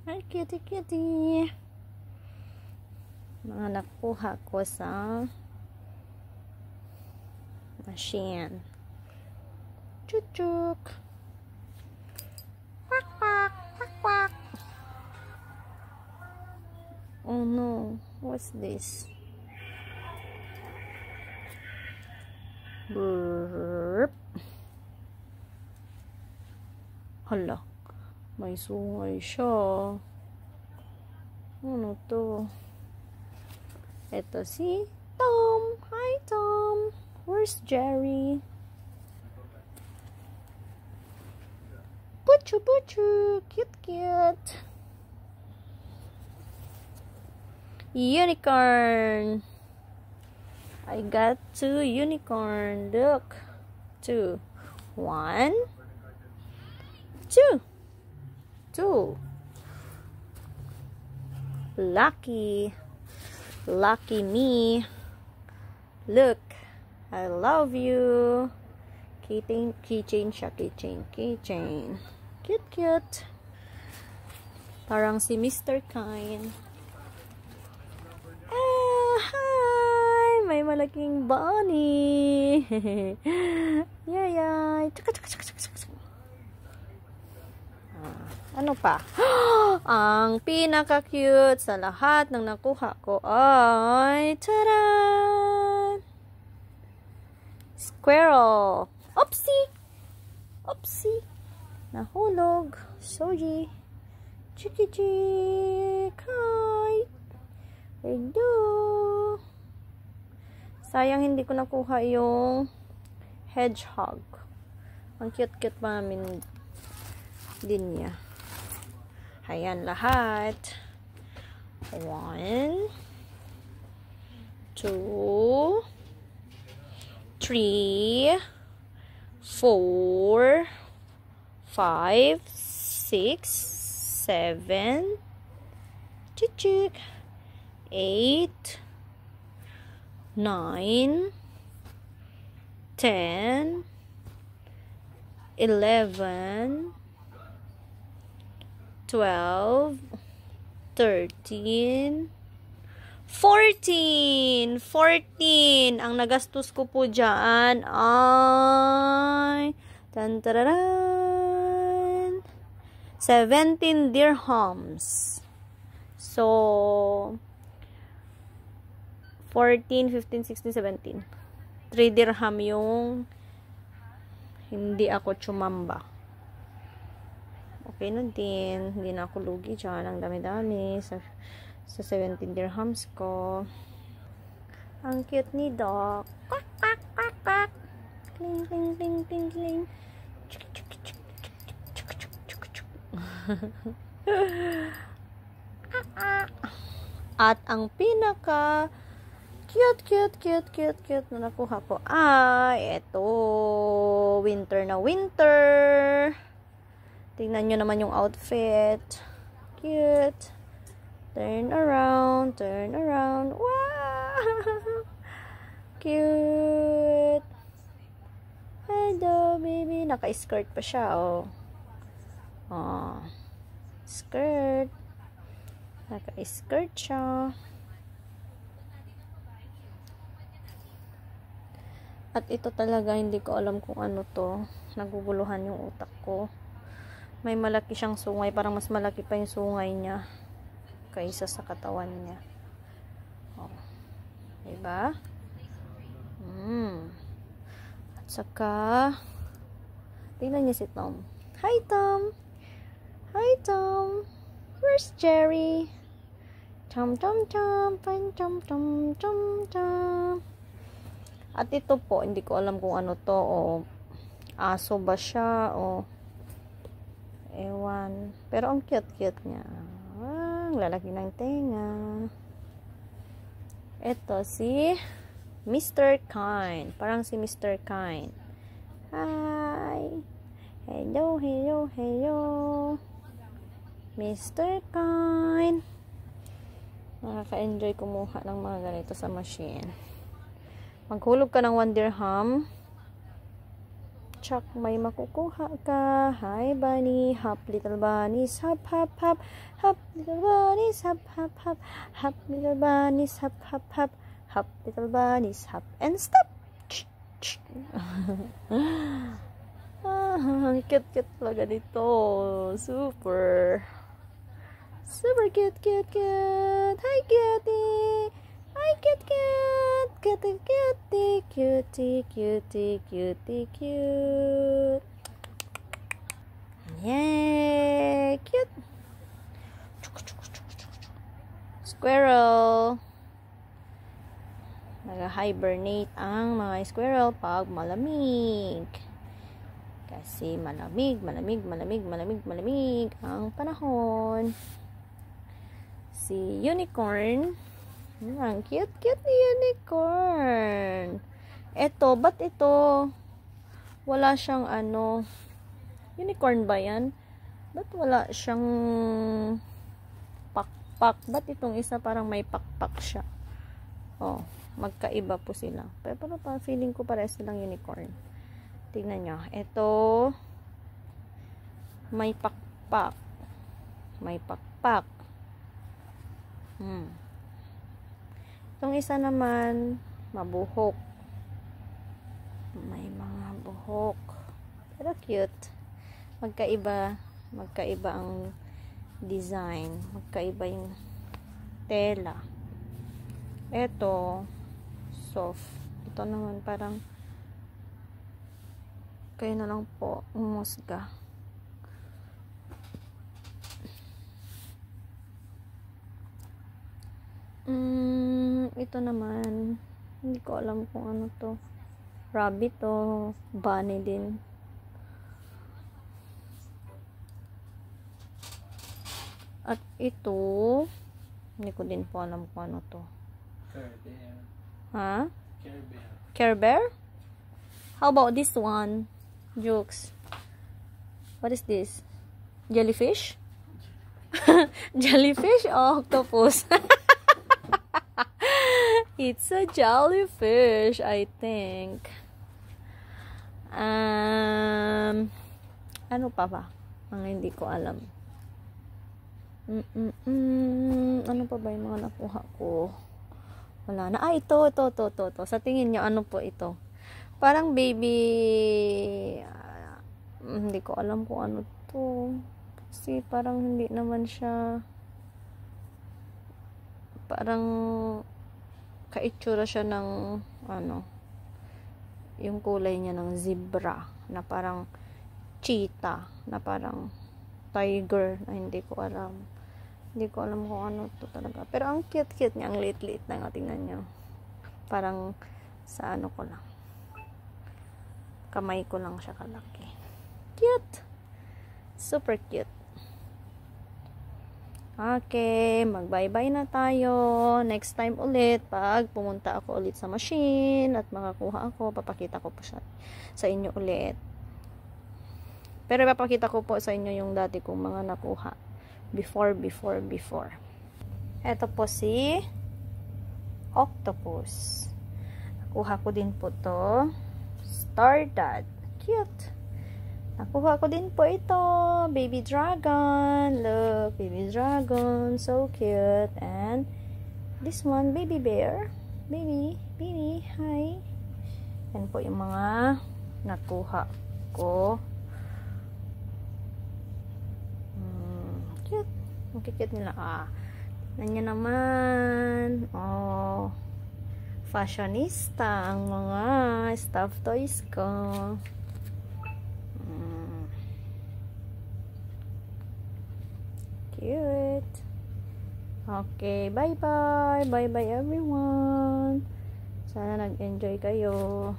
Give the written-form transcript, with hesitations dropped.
Hi, kitty, kitty. Mga nakuha ko sa machine. Chuk-chuk. Quack, quack, quack, quack. Oh no, what's this? Burp. Hala, may sungay siya. Ano to? Ito si Tom. Hi, Tom. Where's Jerry? Puchu, puchu. Cute, cute. Unicorn. I got 2 unicorn. Look. 2. 1. 2. 2. Lucky. Lucky me. Look. I love you. Keychain siya. Keychain. Cute, cute. Parang si Mr. Kind. Hi! May malaking bunny. Yay! Ano pa? Ang pinaka-cute sa lahat ng nakuha ko ay taran! Squirrel. Oopsie! Oopsie! Nahulog. Soji. Chiki-chik. Hi! Hello! Sayang hindi ko nakuha yung hedgehog. Ang cute-cute pa namin din niya. Ayan lahat. 1, 2, 3, 4, 5, 6, 7, chichik, 8, 9, 10, 11, 12, 13, 14. 14. Ang nagastos ko po dyan ay 17 dirhams. So, 14, 15, 16, 17. 3 dirham yung hindi ako tsumamba. Okay na din. Hindi na ako lugi dyan. Ang dami-dami sa 17 dirhams ko. Ang cute ni Doc. Quack, quack, quack, quack. Kling, kling, kling, kling, kling. Chuk, chuk, chuk, chuk, chuk, chuk, chuk, chuk. At ang pinaka cute na nakuha ko ay ito. Winter na winter. Tingnan nyo naman yung outfit. Cute. Turn around. Turn around. Wow! Cute. Hello, baby. Naka-skirt pa siya, oh. Oh. Skirt. Naka-skirt siya. At ito talaga, hindi ko alam kung ano to. Naguguluhan yung utak ko. May malaki siyang sungay. Parang mas malaki pa yung sungay niya kaysa sa katawan niya. Oh. Diba? At saka, tingnan niya si Tom. Hi, Tom! Hi, Tom! Where's Jerry? Tom, tom, tom, tom, tom, tom, tom, tom. At ito po, hindi ko alam kung ano to, o aso ba siya, o ewan. Pero ang cute-cute niya. Ang lalaki ng tenga. Ito si Mr. Kind. Parang si Mr. Kind. Hi! Hello, hello, hello. Mr. Kind. Nakaka-enjoy kumuha ng mga ganito sa machine. Maghulog ka ng 1 dirham. tsak, may makukuha ka. Hi, bunny, hop, little bunnies, hop, hop, hop. Hop, little bunnies, hop, hop, hop. Hop, little bunnies, hop, hop, hop. Hop, little bunnies, hop, and stop. Ang cute-cute talaga dito. Super. Super cute, cute, cute. Hi, cutie. Hi, cute, cute. Cutie, cutie, cutie, cutie, cutie, cute. Yay! Cute. Squirrel. Nag-hibernate ang mga squirrel pag malamig. Kasi malamig ang panahon. Si unicorn. Ang cute ni unicorn. Ba't ito? Wala siyang unicorn ba yan? Ba't wala siyang pakpak? Ba't itong isa parang may pakpak siya? Oh, magkaiba po sila. Pero parang feeling ko parehas silang unicorn. Tingnan nyo. Ito, may pakpak. May pakpak. Itong isa naman, mabuhok. May mga buhok. Pero cute. Magkaiba ang design. Magkaiba yung tela. Ito, soft. Ito naman parang kayo na lang po umusga. Ito naman hindi ko alam kung ano to. Rabbit o bunny din. At ito hindi ko din po alam kung ano to. Care Bear. Ha? Care Bear. Care Bear? How about this one? Jokes. What is this? Jellyfish? Jellyfish or octopus? It's a jellyfish, I think. Ano pa ba? Ang hindi ko alam. Ano pa ba yung mga nakuha ko? Wala na. Ito. Sa tingin nyo, ano po ito? Parang baby, hindi ko alam kung ano to. Kasi parang hindi naman siya, parang kaitsura siya ng, yung kulay niya ng zebra, na parang cheetah, na parang tiger, na hindi ko alam. Hindi ko alam kung ano to talaga. Pero ang cute niya, ang liit-liit na nga, tingnan nyo. Parang sa ko lang. Kamay ko lang siya kalaki. Cute! Super cute. Okay, mag-bye-bye na tayo. Next time ulit, pag pumunta ako ulit sa machine at makakuha ako, papakita ko po siya sa inyo ulit. Pero papakita ko po sa inyo yung dati kong mga nakuha. Before. Ito po si octopus. Nakuha ko din po to. Stardust. Cute. Nakuha ko din po ito. Baby dragon. Look, baby dragon. So cute. And this one, baby bear. Baby. Hi. Yan po yung mga nakuha ko. Cute. Ang cute nila. Tignan naman. Oh. Fashionista ang mga stuffed toys ko. Cute. Okay, bye-bye. Bye-bye everyone. Sana nag-enjoy kayo.